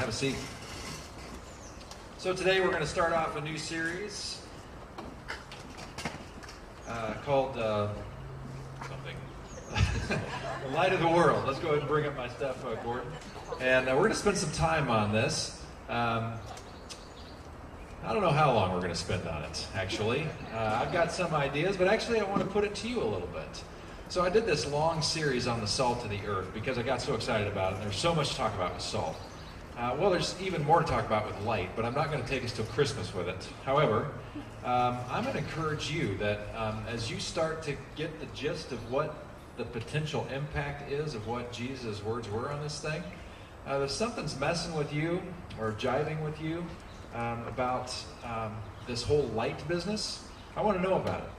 Have a seat. So today we're going to start off a new series called something. The Light of the World. Let's go ahead and bring up my stuff, Gordon. And we're going to spend some time on this. I don't know how long we're going to spend on it, actually. I've got some ideas, but actually I want to put it to you a little bit. So I did this long series on the salt of the earth because I got so excited about it. And there's so much to talk about with salt. Well, there's even more to talk about with light, but I'm not going to take us till Christmas with it. However, I'm going to encourage you that as you start to get the gist of what the potential impact is of what Jesus' words were on this thing, if something's messing with you or jiving with you about this whole light business, I want to know about it.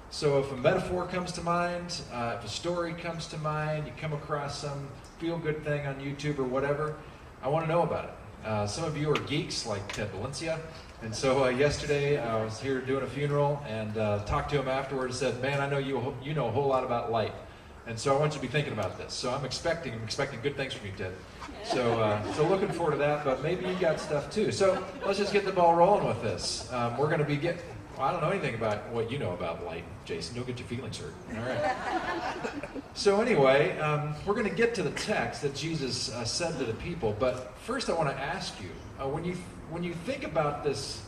So if a metaphor comes to mind, if a story comes to mind, you come across some feel-good thing on YouTube or whatever, I want to know about it. Some of you are geeks like Ted Valencia, and so yesterday I was here doing a funeral and talked to him afterwards and said, man, I know you know a whole lot about light, and so I want you to be thinking about this. So I'm expecting good things from you, Ted. So looking forward to that, but maybe you got stuff too. So let's just get the ball rolling with this. We're going to be I don't know anything about what you know about light, Jason. Don't get your feelings hurt. All right. So anyway, we're going to get to the text that Jesus said to the people. But first, I want to ask you, when you think about this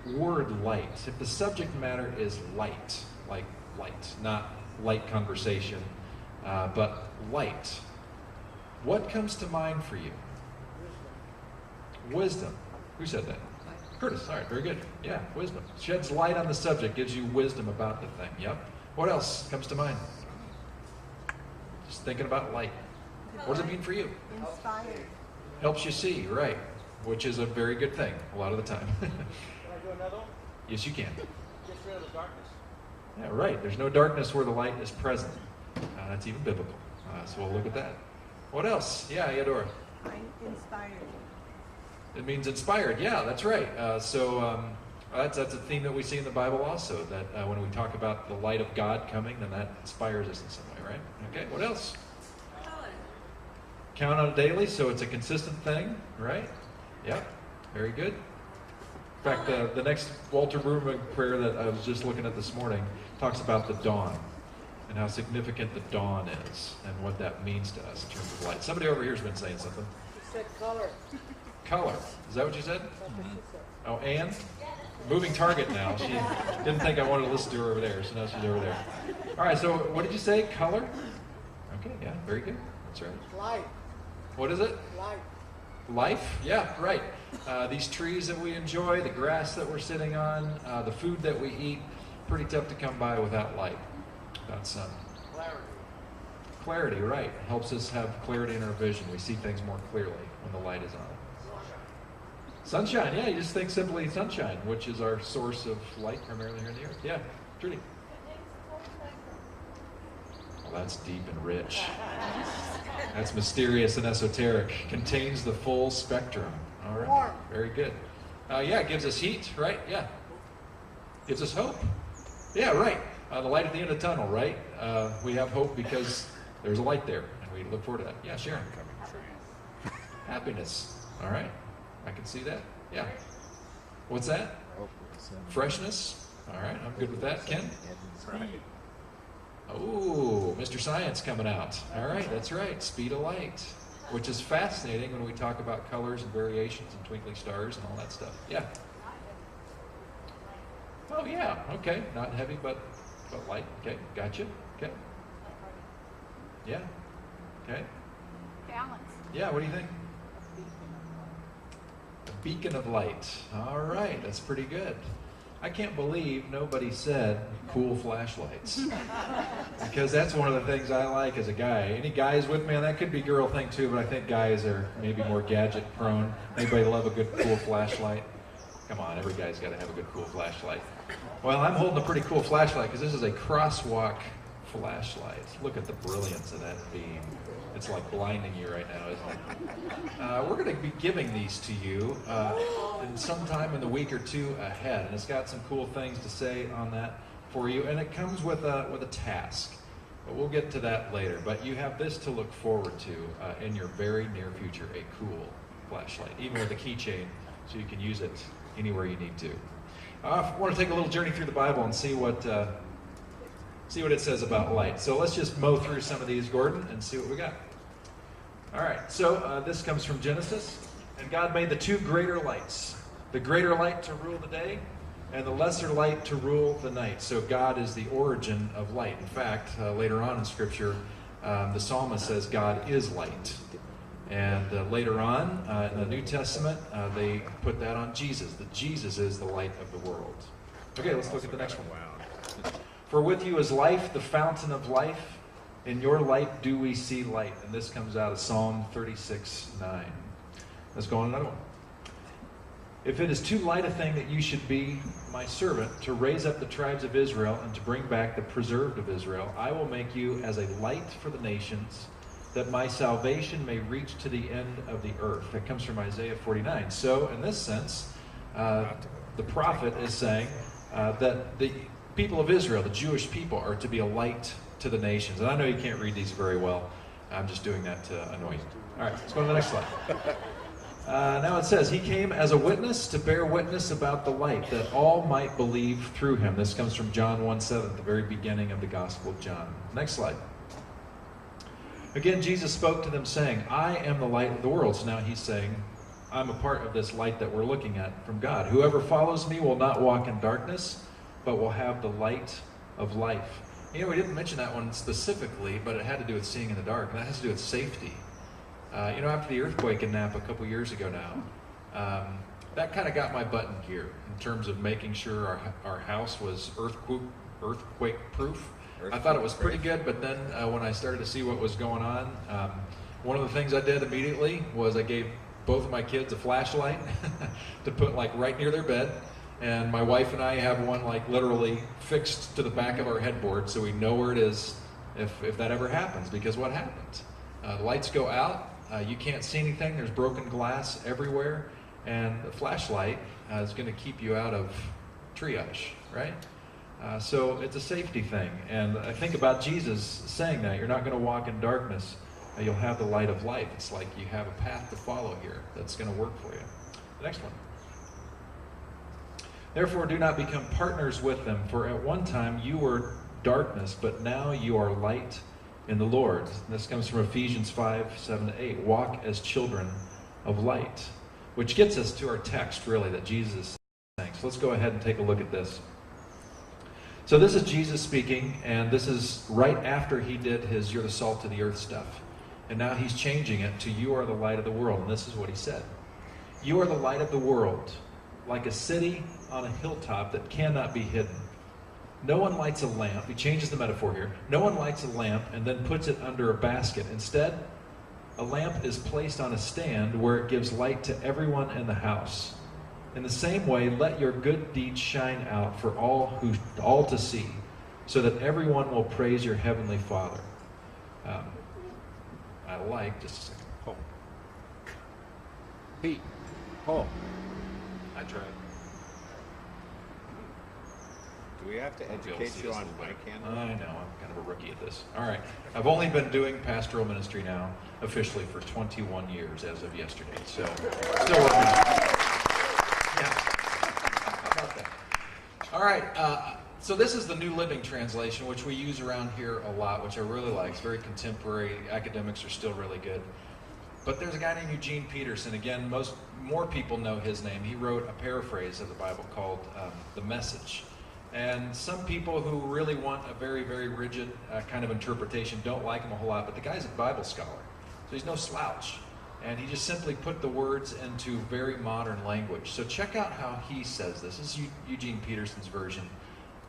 word light, if the subject matter is light, like light, not light conversation, but light, what comes to mind for you? Wisdom. Who said that? Curtis. All right, very good. Yeah, wisdom. Sheds light on the subject, gives you wisdom about the thing. Yep. What else comes to mind? Just thinking about light. What does it mean for you? Inspired. Helps you see, right, which is a very good thing a lot of the time. Can I do another one? Yes, you can. Gets rid of the darkness. Yeah, right. There's no darkness where the light is present. That's even biblical. So we'll look at that. What else? Yeah, Eudora. I'm inspired. It means inspired. Yeah, that's right. So that's a theme that we see in the Bible also, that when we talk about the light of God coming, then that inspires us in some way, right? Okay, what else? Count on it daily, so it's a consistent thing, right? Yep, very good. In fact, the next Walter Brueggemann prayer that I was just looking at this morning talks about the dawn and how significant the dawn is and what that means to us in terms of light. Somebody over here has been saying something. He said color. Color. Is that what you said? Oh, Ann? Moving target now. She didn't think I wanted to listen to her over there, so now she's over there. All right, so what did you say? Color? Okay, yeah, very good. That's right. Light. What is it? Light. Life? Yeah, right. These trees that we enjoy, the grass that we're sitting on, the food that we eat, pretty tough to come by without light, without sun. Clarity. Clarity, right. Helps us have clarity in our vision. We see things more clearly when the light is on. Sunshine, yeah, you just think simply sunshine, which is our source of light primarily here on the earth. Yeah, Trudy. Well, that's deep and rich. That's mysterious and esoteric. Contains the full spectrum. All right, Warm. very good. Yeah, it gives us heat, right? Yeah. Gives us hope. Yeah, right. The light at the end of the tunnel, right? We have hope because there's a light there, and we look forward to that. Yeah, Sharon. Happiness. All right. I can see that. Yeah. What's that? Freshness. All right, I'm good with that. Ken? Oh, Mr. Science coming out. All right, that's right. Speed of light, which is fascinating when we talk about colors and variations and twinkling stars and all that stuff. Yeah. Oh, yeah. Okay. Not heavy, but light. Okay. Gotcha. Okay. Yeah. Okay. Balance. Yeah, what do you think? Beacon of light. All right, that's pretty good. I can't believe nobody said cool flashlights. Because that's one of the things I like as a guy. Any guys with me? And that could be girl thing too, but I think guys are maybe more gadget prone. Anybody love a good cool flashlight? Come on, every guy's got to have a good cool flashlight. Well, I'm holding a pretty cool flashlight because this is a crosswalk flashlight. Look at the brilliance of that beam. It's like blinding you right now, isn't it? We're going to be giving these to you sometime in the week or two ahead, and it's got some cool things to say on that for you, and it comes with a task. But we'll get to that later. But you have this to look forward to in your very near future, a cool flashlight, even with a keychain, so you can use it anywhere you need to. I want to take a little journey through the Bible and see what it says about light. So let's just mow through some of these, Gordon, and see what we got. All right, so this comes from Genesis. And God made the two greater lights, the greater light to rule the day and the lesser light to rule the night. So God is the origin of light. In fact, later on in Scripture, the psalmist says God is light. And later on in the New Testament, they put that on Jesus, that Jesus is the light of the world. Okay, let's look at the next one. For with you is life, the fountain of life. In your light do we see light. And this comes out of Psalm 36:9. Let's go on another one. If it is too light a thing that you should be my servant to raise up the tribes of Israel and to bring back the preserved of Israel, I will make you as a light for the nations, that my salvation may reach to the end of the earth. That comes from Isaiah 49. So in this sense, the prophet is saying that the people of Israel, the Jewish people, are to be a light to the nations. And I know you can't read these very well. I'm just doing that to annoy you. All right, let's go to the next slide. Now it says, he came as a witness to bear witness about the light, that all might believe through him. This comes from John 1:7, the very beginning of the Gospel of John. Next slide. Again, Jesus spoke to them saying, I am the light of the world. So now he's saying, I'm a part of this light that we're looking at from God. Whoever follows me will not walk in darkness, but will have the light of life. You know, we didn't mention that one specifically, but it had to do with seeing in the dark, and that has to do with safety. After the earthquake in Napa a couple years ago now, that kind of got my butt in gear in terms of making sure our house was earthquake proof. I thought it was pretty good, but then when I started to see what was going on, one of the things I did immediately was I gave both of my kids a flashlight to put like right near their bed. And my wife and I have one like literally fixed to the back of our headboard so we know where it is if that ever happens. Because what happens? The lights go out, you can't see anything, there's broken glass everywhere, and the flashlight is going to keep you out of triage, right? So it's a safety thing. And I think about Jesus saying that. You're not going to walk in darkness. You'll have the light of life. It's like you have a path to follow here that's going to work for you. The next one. Therefore, do not become partners with them, for at one time you were darkness, but now you are light in the Lord. This comes from Ephesians 5:7-8. Walk as children of light, which gets us to our text, really, that Jesus is saying. So let's go ahead and take a look at this. So this is Jesus speaking, and this is right after he did his "you're the salt of the earth" stuff. And now he's changing it to "you are the light of the world." And this is what he said. You are the light of the world, like a city on a hilltop that cannot be hidden. No one lights a lamp. He changes the metaphor here. No one lights a lamp and then puts it under a basket. Instead, a lamp is placed on a stand where it gives light to everyone in the house. In the same way, let your good deeds shine out for all to see, so that everyone will praise your heavenly Father. Just a second. Oh. Pete. Oh. I tried. Do we have to educate you on mic handling? I know, I'm kind of a rookie at this. All right. I've only been doing pastoral ministry now, officially, for 21 years as of yesterday. So, still working on it. Yeah. How about that? All right. So this is the New Living Translation, which we use around here a lot, which I really like. It's very contemporary. Academics are still really good. But there's a guy named Eugene Peterson. Again, more people know his name. He wrote a paraphrase of the Bible called The Message. And some people who really want a very, very rigid kind of interpretation don't like him a whole lot. But the guy's a Bible scholar, so he's no slouch. And he just simply put the words into very modern language. So check out how he says this. This is Eugene Peterson's version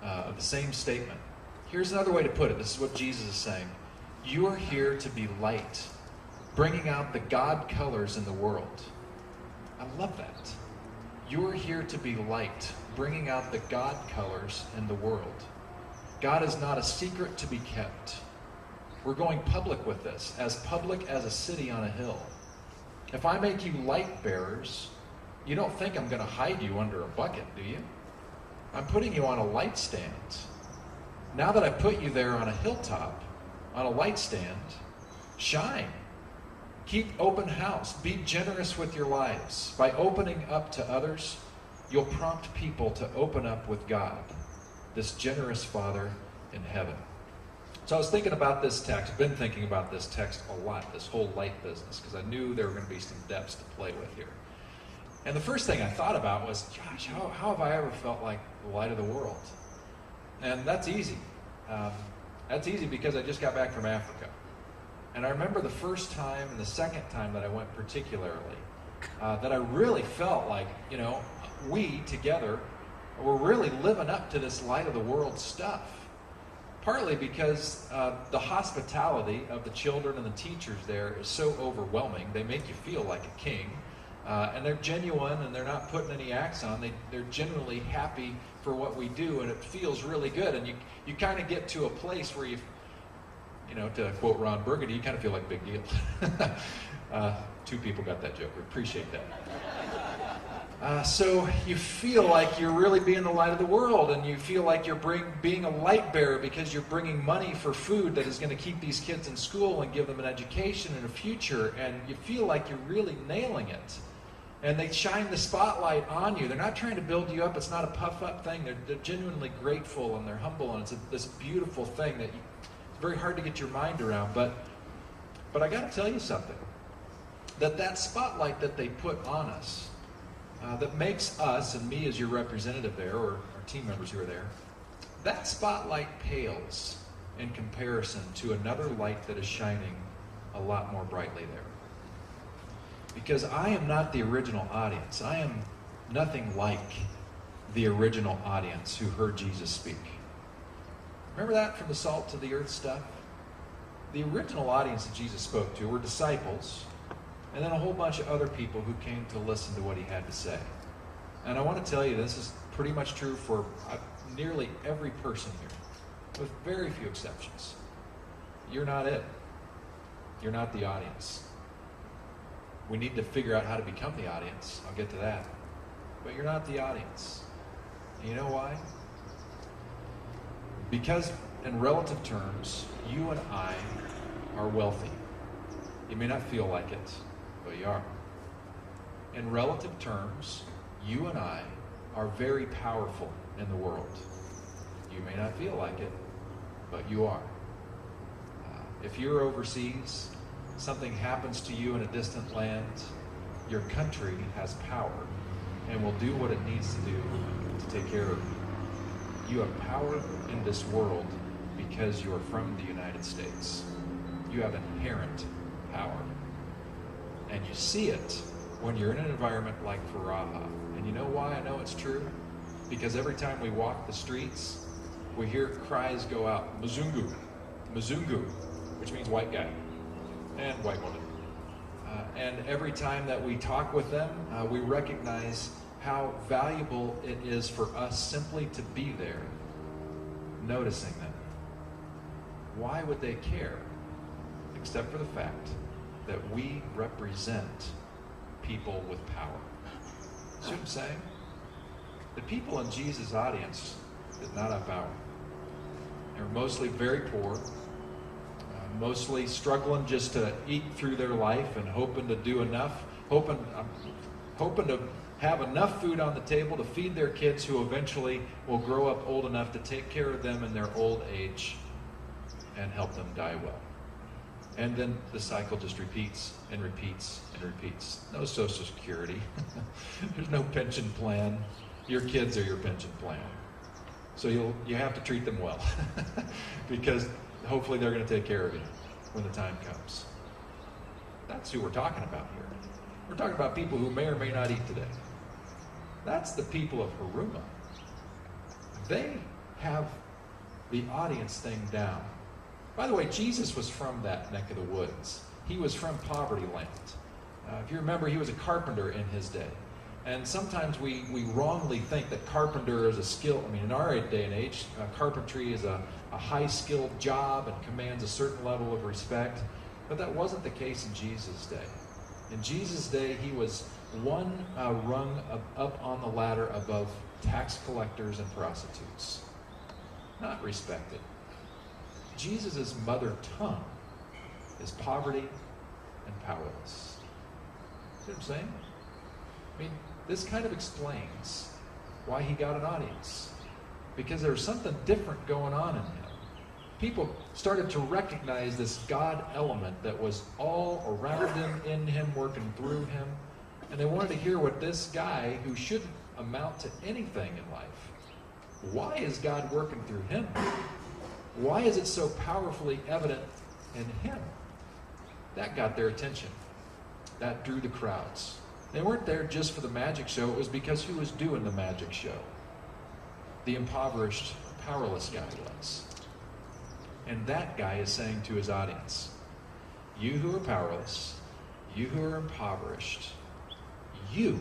of the same statement. Here's another way to put it. This is what Jesus is saying. You are here to be light, bringing out the God colors in the world. I love that. You are here to be light, bringing out the God colors in the world. God is not a secret to be kept. We're going public with this, as public as a city on a hill. If I make you light bearers, you don't think I'm going to hide you under a bucket, do you? I'm putting you on a light stand. Now that I put you there on a hilltop, on a light stand, shine. Keep open house. Be generous with your lives. By opening up to others, you'll prompt people to open up with God, this generous Father in heaven. So I was thinking about this text, been thinking about this text a lot, this whole light business, because I knew there were going to be some depths to play with here. And the first thing I thought about was, gosh, how have I ever felt like the light of the world? And that's easy. That's easy because I just got back from Africa. And I remember the first time and the second time that I went particularly, that I really felt like, we together were really living up to this light of the world stuff. Partly because the hospitality of the children and the teachers there is so overwhelming. They make you feel like a king. And they're genuine and they're not putting any acts on. They're genuinely happy for what we do, and it feels really good. And you kind of get to a place where to quote Ron Burgundy, you kind of feel like a big deal. 2 people got that joke. We appreciate that. So you feel like you're really being the light of the world, and you feel like you're being a light bearer because you're bringing money for food that is going to keep these kids in school and give them an education and a future, and you feel like you're really nailing it. And they shine the spotlight on you. They're not trying to build you up. It's not a puff-up thing. They're genuinely grateful and they're humble, and it's this beautiful thing that it's very hard to get your mind around. But I got to tell you something. That spotlight that they put on us, that makes us, and me as your representative there, or our team members who are there, that spotlight pales in comparison to another light that is shining a lot more brightly there. Because I am not the original audience. I am nothing like the original audience who heard Jesus speak. Remember that from the salt to the earth stuff? The original audience that Jesus spoke to were disciples, and then a whole bunch of other people who came to listen to what he had to say. And I want to tell you, this is pretty much true for nearly every person here, with very few exceptions. You're not it. You're not the audience. We need to figure out how to become the audience. I'll get to that. But you're not the audience. And you know why? Because in relative terms, you and I are wealthy. You may not feel like it, but you are. In relative terms, you and I are very powerful in the world. You may not feel like it, but you are. If you're overseas, something happens to you in a distant land, your country has power and will do what it needs to do to take care of you. You have power in this world because you are from the United States. You have inherent power. And you see it when you're in an environment like Faraha. And you know why I know it's true? Because every time we walk the streets, we hear cries go out, Mzungu, Mzungu, which means white guy. And white woman. And every time that we talk with them, we recognize how valuable it is for us simply to be there, noticing them. Why would they care? Except for the fact that we represent people with power. See what I'm saying? The people in Jesus' audience did not have power. They were mostly very poor, mostly struggling just to eat through their life and hoping to do enough, hoping to have enough food on the table to feed their kids who eventually will grow up old enough to take care of them in their old age and help them die well. And then the cycle just repeats and repeats and repeats. No Social Security. There's no pension plan. Your kids are your pension plan. So you have to treat them well because hopefully they're going to take care of you when the time comes. That's who we're talking about here. We're talking about people who may or may not eat today. That's the people of Haruma. They have the audience thing down. By the way, Jesus was from that neck of the woods. He was from poverty land. If you remember, he was a carpenter in his day. And sometimes we wrongly think that carpenter is a skill. I mean, in our day and age, carpentry is a high-skilled job and commands a certain level of respect. But that wasn't the case in Jesus' day. In Jesus' day, he was one rung up on the ladder above tax collectors and prostitutes. Not respected. Jesus' mother tongue is poverty and powerless. See what I'm saying? I mean, this kind of explains why he got an audience. Because there was something different going on in him. People started to recognize this God element that was all around him, in him, working through him. And they wanted to hear what this guy, who shouldn't amount to anything in life, why is God working through him? Why is it so powerfully evident in him? That got their attention. That drew the crowds. They weren't there just for the magic show. It was because who was doing the magic show? The impoverished, powerless guy was. And that guy is saying to his audience, you who are powerless, you who are impoverished, you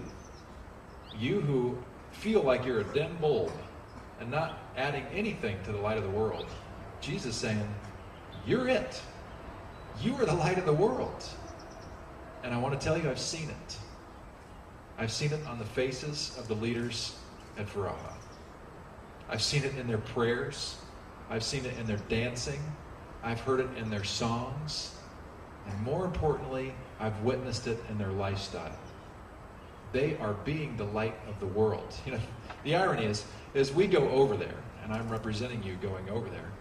who feel like you're a dim bulb and not adding anything to the light of the world, Jesus is saying, you're it. You are the light of the world. And I want to tell you, I've seen it. I've seen it on the faces of the leaders at Veraha. I've seen it in their prayers. I've seen it in their dancing. I've heard it in their songs. And more importantly, I've witnessed it in their lifestyle. They are being the light of the world. You know, the irony is we go over there, and I'm representing you going over there,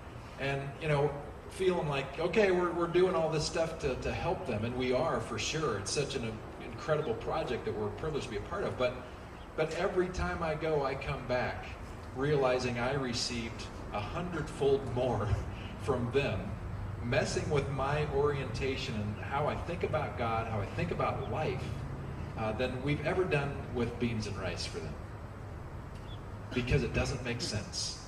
and, you know, feeling like, okay, we're doing all this stuff to help them, and we are for sure. It's such an incredible project that we're privileged to be a part of. But every time I go, I come back realizing I received 100-fold more from them, messing with my orientation and how I think about God, how I think about life, than we've ever done with beans and rice for them. Because it doesn't make sense.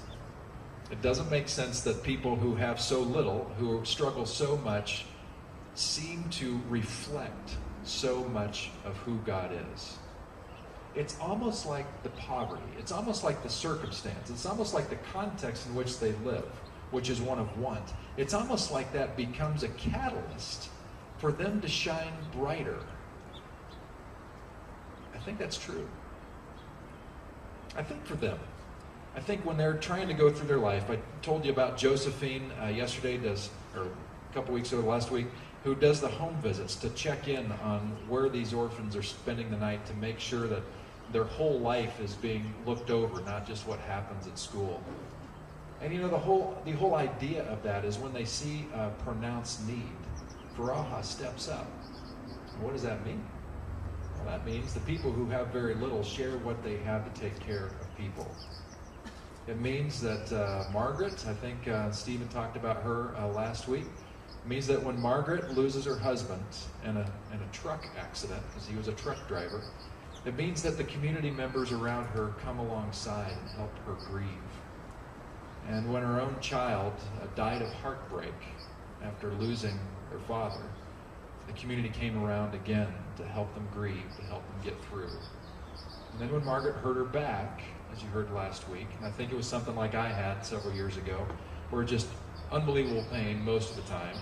It doesn't make sense that people who have so little, who struggle so much, seem to reflect so much of who God is. It's almost like the poverty. It's almost like the circumstance. It's almost like the context in which they live, which is one of want. It's almost like that becomes a catalyst for them to shine brighter. I think that's true. I think for them. I think when they're trying to go through their life, I told you about Josephine yesterday, or a couple weeks ago, last week, who does the home visits to check in on where these orphans are spending the night to make sure that their whole life is being looked over, not just what happens at school. And you know, the whole idea of that is when they see a pronounced need, Veraha steps up. What does that mean? Well, that means the people who have very little share what they have to take care of people. It means that Margaret, I think Stephen talked about her last week, it means that when Margaret loses her husband in a truck accident, because he was a truck driver, it means that the community members around her come alongside and help her grieve. And when her own child died of heartbreak after losing her father, the community came around again to help them grieve, to help them get through. And then when Margaret hurt her back, as you heard last week, and I think it was something like I had several years ago, where just unbelievable pain most of the time,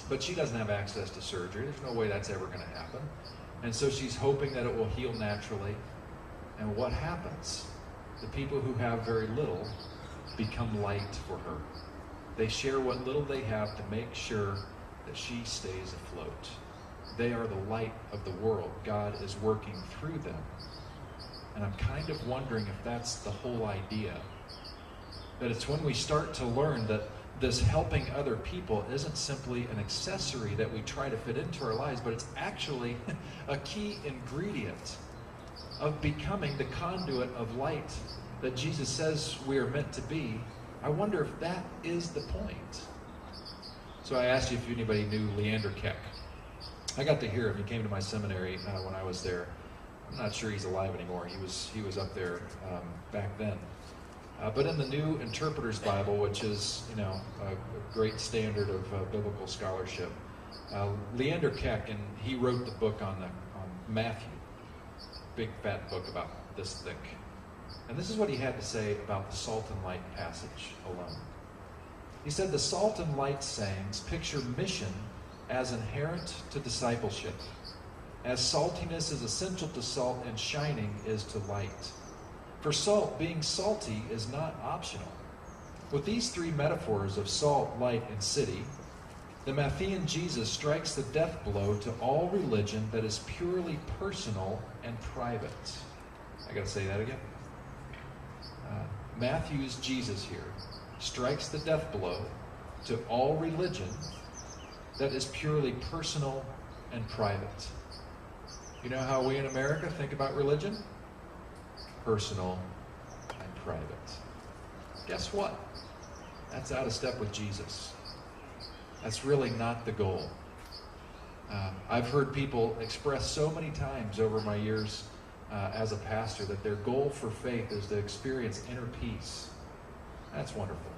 but she doesn't have access to surgery. There's no way that's ever going to happen. And so she's hoping that it will heal naturally. And what happens? The people who have very little become light for her. They share what little they have to make sure that she stays afloat. They are the light of the world. God is working through them. And I'm kind of wondering if that's the whole idea. That it's when we start to learn that this helping other people isn't simply an accessory that we try to fit into our lives, but it's actually a key ingredient of becoming the conduit of light that Jesus says we are meant to be. I wonder if that is the point. So I asked you if anybody knew Leander Keck. I got to hear him. He came to my seminary when I was there. I'm not sure he's alive anymore. He was up there back then. But in the New Interpreter's Bible, which is, you know, a great standard of biblical scholarship, Leander Keck, and he wrote the book on Matthew, big fat book about this thick. And this is what he had to say about the salt and light passage alone. He said, the salt and light sayings picture mission as inherent to discipleship, as saltiness is essential to salt and shining is to light. For salt, being salty is not optional. With these three metaphors of salt, light, and city, The Matthean Jesus strikes the death blow to all religion that is purely personal and private. I got to say that again. Matthew's Jesus here strikes the death blow to all religion that is purely personal and private. You know how we in America think about religion? Personal and private. Guess what? That's out of step with Jesus. That's really not the goal. I've heard people express so many times over my years as a pastor that their goal for faith is to experience inner peace. That's wonderful.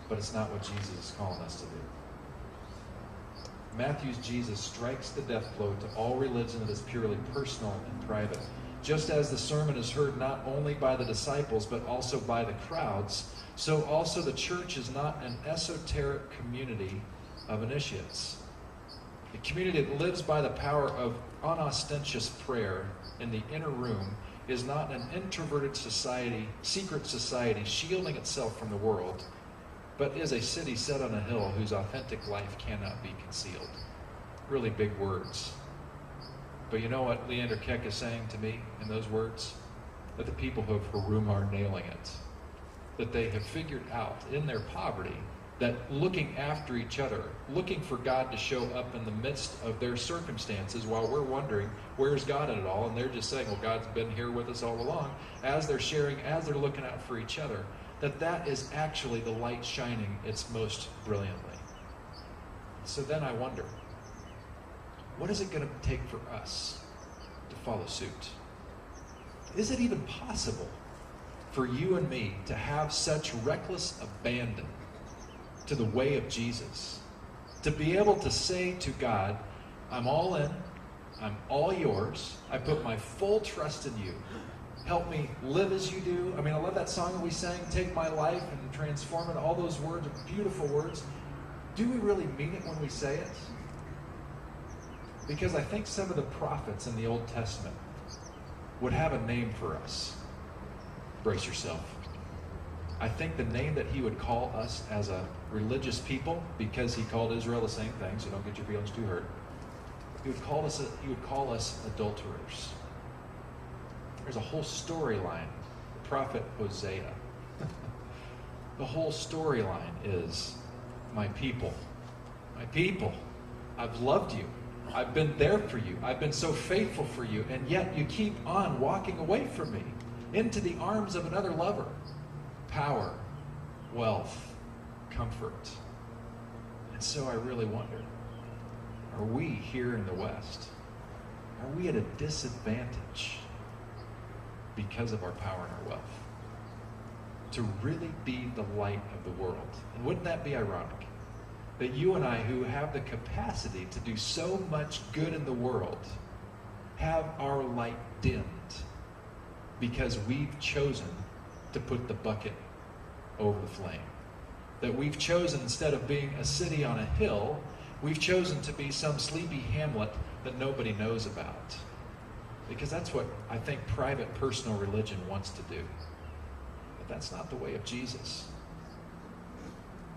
But it's not what Jesus is calling us to do. Matthew's Jesus strikes the death blow to all religion that is purely personal and private. Just as the sermon is heard not only by the disciples but also by the crowds, so also the church is not an esoteric community of initiates. A community that lives by the power of unostentatious prayer in the inner room is not an introverted society, secret society shielding itself from the world, but is a city set on a hill whose authentic life cannot be concealed. Really big words. But you know what Leander Keck is saying to me in those words? That the people of Harum are nailing it. That they have figured out in their poverty that looking after each other, looking for God to show up in the midst of their circumstances while we're wondering, where's God in it all? And they're just saying, well, God's been here with us all along. As they're sharing, as they're looking out for each other, that is actually the light shining its most brilliantly. So then I wonder, what is it going to take for us to follow suit? Is it even possible for you and me to have such reckless abandon to the way of Jesus? To be able to say to God, I'm all in, I'm all yours, I put my full trust in you. Help me live as you do. I mean, I love that song that we sang, Take My Life and Transform It. All those words are beautiful words. Do we really mean it when we say it? Because I think some of the prophets in the Old Testament would have a name for us. Brace yourself. I think the name that he would call us as a religious people, because he called Israel the same thing, so don't get your feelings too hurt. He would call us adulterers. There's a whole storyline. The prophet Hosea. The whole storyline is, my people, I've loved you. I've been there for you. I've been so faithful for you, and yet you keep on walking away from me into the arms of another lover. Power, wealth, comfort. And so I really wonder, are we here in the West, are we at a disadvantage because of our power and our wealth to really be the light of the world? And wouldn't that be ironic? That you and I, who have the capacity to do so much good in the world, have our light dimmed because we've chosen to put the bucket over the flame. That we've chosen, instead of being a city on a hill, we've chosen to be some sleepy hamlet that nobody knows about. Because that's what I think private, personal religion wants to do. But that's not the way of Jesus.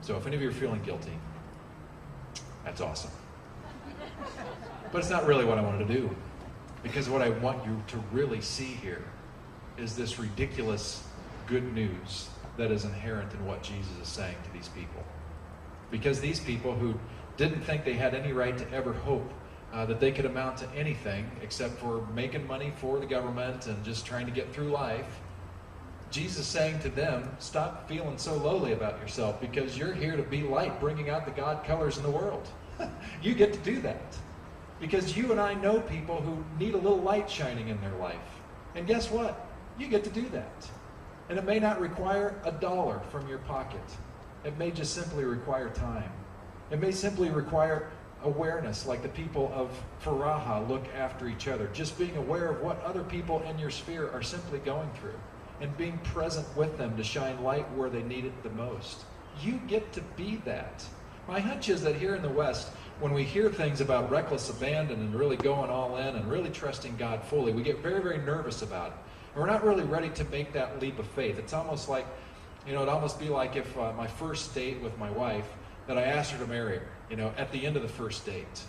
So if any of you are feeling guilty, that's awesome. But it's not really what I wanted to do. Because what I want you to really see here is this ridiculous good news that is inherent in what Jesus is saying to these people. Because these people who didn't think they had any right to ever hope that they could amount to anything except for making money for the government and just trying to get through life, Jesus is saying to them, stop feeling so lowly about yourself, because you're here to be light, bringing out the God colors in the world. You get to do that. Because you and I know people who need a little light shining in their life. And guess what? You get to do that. And it may not require $1 from your pocket. It may just simply require time. It may simply require awareness, like the people of Faraha look after each other. Just being aware of what other people in your sphere are simply going through, and being present with them to shine light where they need it the most. You get to be that. My hunch is that here in the West, when we hear things about reckless abandon and really going all in and really trusting God fully, we get very, very nervous about it. And we're not really ready to make that leap of faith. It's almost like, it'd almost be like if my first date with my wife, that I asked her to marry her. at the end of the first date?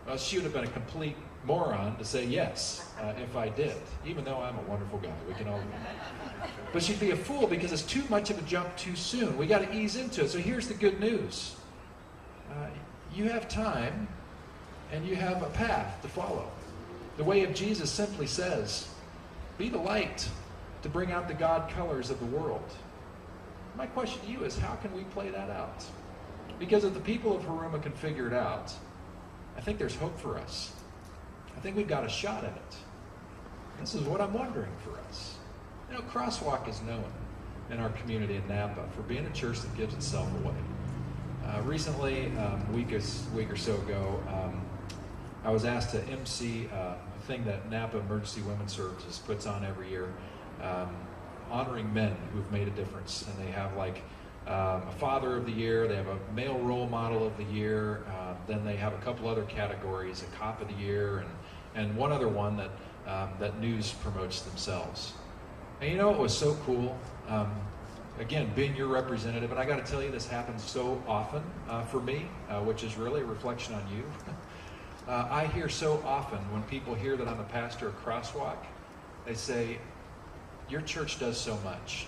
Well, she would have been a complete moron to say yes if I did, even though I'm a wonderful guy. We can all agree. But she'd be a fool because it's too much of a jump too soon. We got to ease into it. So here's the good news. You have time and you have a path to follow. The way of Jesus simply says, be the light to bring out the God colors of the world. My question to you is, how can we play that out? Because if the people of Haruma can figure it out, I think there's hope for us. I think we've got a shot at it. This is what I'm wondering for us. Crosswalk is known in our community in Napa for being a church that gives itself away. Recently, a week or so ago, I was asked to MC a thing that Napa Emergency Women's Services puts on every year, honoring men who've made a difference. And they have a Father of the Year, they have a Male Role Model of the Year, then they have a couple other categories, a Cop of the Year, and one other one that news promotes themselves. And it was so cool. Again, being your representative, and I got to tell you, this happens so often for me, which is really a reflection on you. I hear so often when people hear that I'm a pastor of Crosswalk, they say, your church does so much.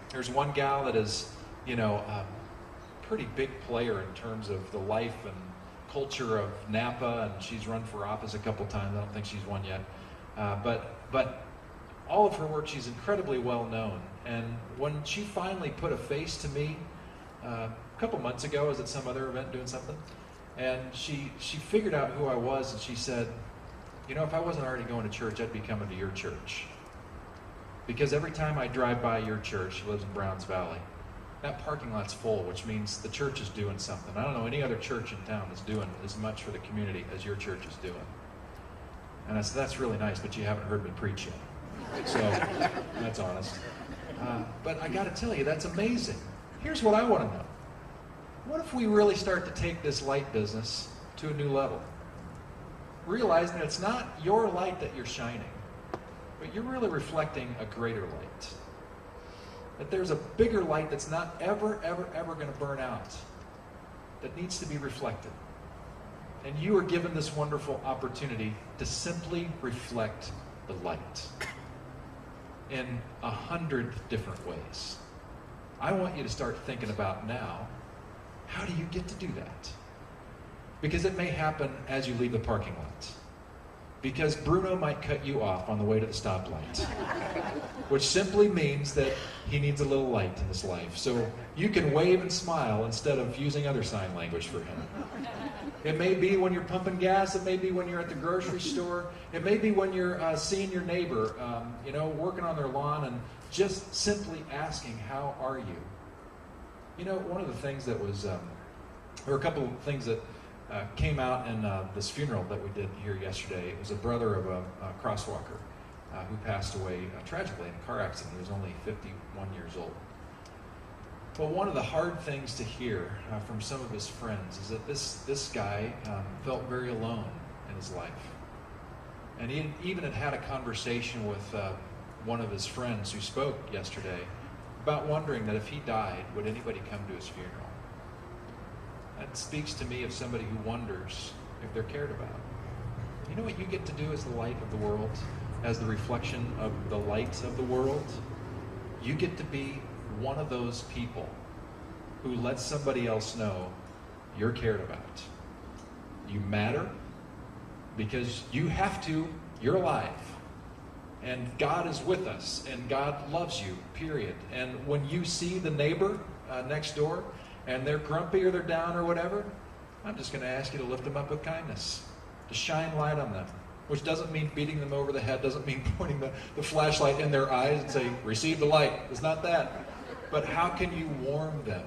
There's one gal that is, a pretty big player in terms of the life and culture of Napa, and she's run for office a couple times. I don't think she's won yet. But all of her work, she's incredibly well known. And when she finally put a face to me a couple months ago, I was at some other event doing something, and she figured out who I was, and she said, if I wasn't already going to church, I'd be coming to your church. Because every time I drive by your church, she lives in Browns Valley, that parking lot's full, which means the church is doing something. I don't know any other church in town that's doing as much for the community as your church is doing. And I said, that's really nice, but you haven't heard me preach yet. So, that's honest. But I got to tell you, that's amazing. Here's what I want to know. What if we really start to take this light business to a new level? Realizing that it's not your light that you're shining, but you're really reflecting a greater light. That there's a bigger light that's not ever going to burn out, that needs to be reflected. And you are given this wonderful opportunity to simply reflect the light in 100 different ways. I want you to start thinking about now, how do you get to do that? Because it may happen as you leave the parking lot. Because Bruno might cut you off on the way to the stoplight, which simply means that he needs a little light in his life. So you can wave and smile instead of using other sign language for him. It may be when you're pumping gas. It may be when you're at the grocery store. It may be when you're seeing your neighbor, working on their lawn and just simply asking, how are you? One of the things that was, there were a couple of things that came out in this funeral that we did here yesterday. It was a brother of a crosswalker who passed away tragically in a car accident. He was only 51 years old. But one of the hard things to hear from some of his friends is that this guy felt very alone in his life. And he even had a conversation with one of his friends who spoke yesterday about wondering that if he died, would anybody come to his funeral? That speaks to me of somebody who wonders if they're cared about. You know what you get to do as the light of the world, as the reflection of the light of the world? You get to be one of those people who lets somebody else know you're cared about. You matter because you have to, you're alive. And God is with us, and God loves you, period. And when you see the neighbor next door, and they're grumpy or they're down or whatever, I'm just going to ask you to lift them up with kindness, to shine light on them, which doesn't mean beating them over the head, doesn't mean pointing the flashlight in their eyes and say, receive the light. It's not that. But how can you warm them?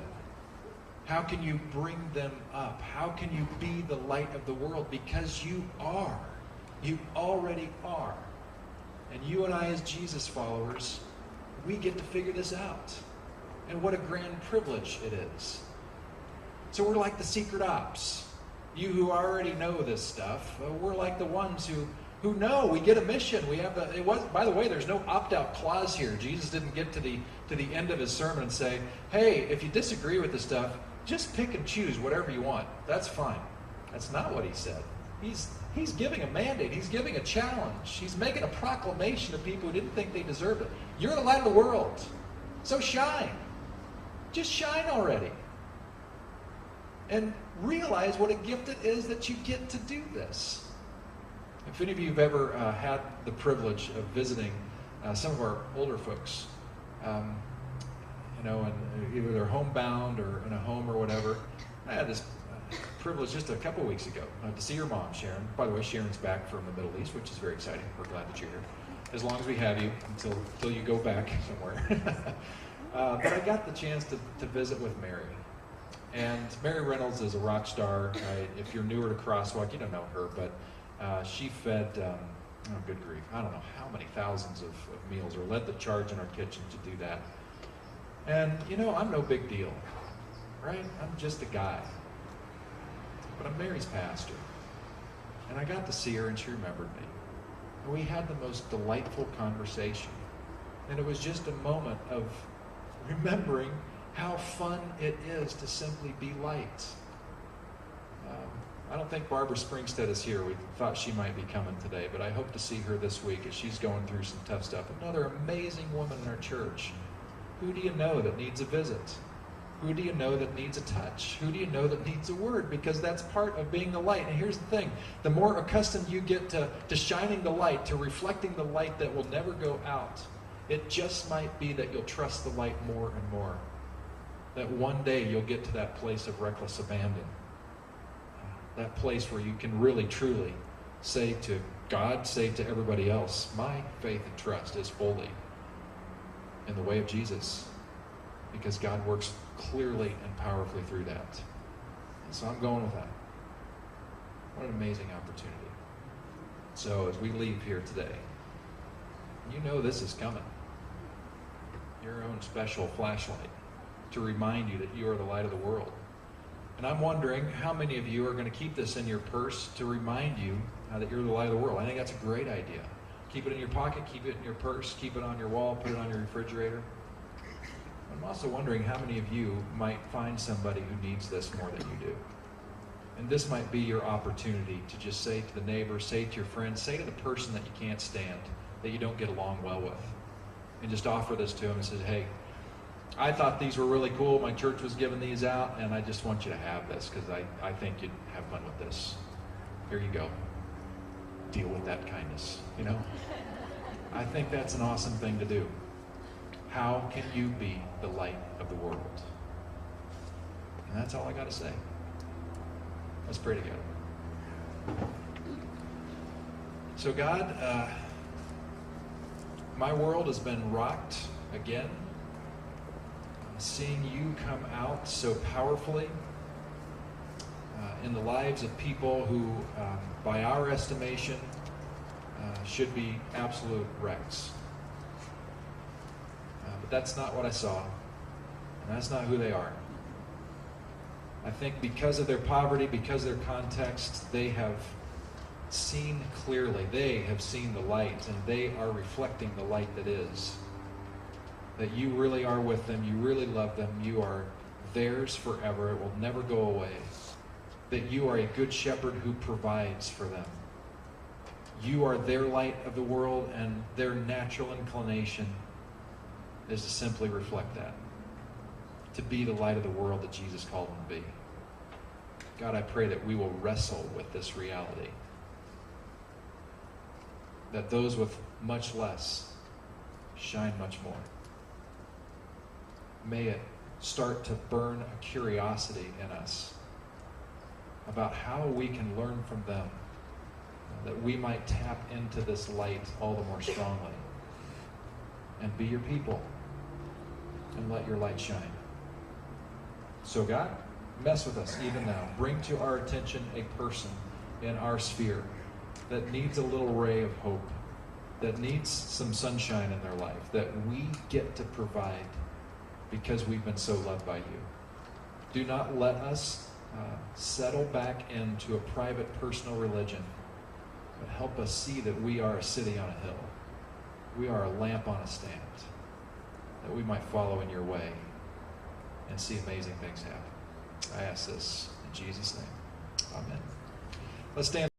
How can you bring them up? How can you be the light of the world? Because you are. You already are. And you and I as Jesus followers, we get to figure this out. And what a grand privilege it is. So we're like the secret ops. You who already know this stuff, we're like the ones who know we get a mission. We have by the way, there's no opt-out clause here. Jesus didn't get to the end of his sermon and say, hey, if you disagree with this stuff, just pick and choose whatever you want. That's fine. That's not what he said. He's giving a mandate. He's giving a challenge. He's making a proclamation to people who didn't think they deserved it. You're the light of the world. So shine. Just shine already. And realize what a gift it is that you get to do this. If any of you have ever had the privilege of visiting some of our older folks, and either they're homebound or in a home or whatever, I had this privilege just a couple weeks ago to see your mom, Sharon. By the way, Sharon's back from the Middle East, which is very exciting. We're glad that you're here. As long as we have you until you go back somewhere. But I got the chance to visit with Mary. And Mary Reynolds is a rock star. If you're newer to Crosswalk, you don't know her, but she fed, good grief, I don't know how many thousands of meals, or led the charge in our kitchen to do that. And, I'm no big deal, right? I'm just a guy. But I'm Mary's pastor. And I got to see her, and she remembered me. And we had the most delightful conversation. And it was just a moment of remembering how fun it is to simply be light. I don't think Barbara Springstead is here. We thought she might be coming today, but I hope to see her this week as she's going through some tough stuff. Another amazing woman in our church. Who do you know that needs a visit? Who do you know that needs a touch? Who do you know that needs a word? Because that's part of being the light. And here's the thing. The more accustomed you get to shining the light, to reflecting the light that will never go out, it just might be that you'll trust the light more and more. That one day you'll get to that place of reckless abandon. That place where you can really, truly say to God, say to everybody else, my faith and trust is fully in the way of Jesus. Because God works clearly and powerfully through that. And so I'm going with that. What an amazing opportunity. So as we leave here today, you know this is coming. Your own special flashlight to remind you that you are the light of the world. And I'm wondering how many of you are going to keep this in your purse to remind you that you're the light of the world. I think that's a great idea. Keep it in your pocket, keep it in your purse, keep it on your wall, put it on your refrigerator. I'm also wondering how many of you might find somebody who needs this more than you do. And this might be your opportunity to just say to the neighbor, say to your friend, say to the person that you can't stand, that you don't get along well with, and just offer this to them and say, hey, I thought these were really cool. My church was giving these out, and I just want you to have this because I think you'd have fun with this. Here you go. Deal with that kindness, I think that's an awesome thing to do. How can you be the light of the world? And that's all I got to say. Let's pray together. So God, my world has been rocked again. Seeing you come out so powerfully in the lives of people who, by our estimation, should be absolute wrecks. But that's not what I saw, and that's not who they are. I think because of their poverty, because of their context, they have seen clearly. They have seen the light, and they are reflecting the light that is. That you really are with them, you really love them, you are theirs forever, it will never go away. That you are a good shepherd who provides for them. You are their light of the world, and their natural inclination is to simply reflect that. To be the light of the world that Jesus called them to be. God, I pray that we will wrestle with this reality. That those with much less shine much more. May it start to burn a curiosity in us about how we can learn from them, that we might tap into this light all the more strongly and be your people and let your light shine. So God, mess with us even now. Bring to our attention a person in our sphere that needs a little ray of hope, that needs some sunshine in their life, that we get to provide because we've been so loved by you. Do not let us settle back into a private, personal religion, but help us see that we are a city on a hill. We are a lamp on a stand, that we might follow in your way and see amazing things happen. I ask this in Jesus' name. Amen. Let's stand.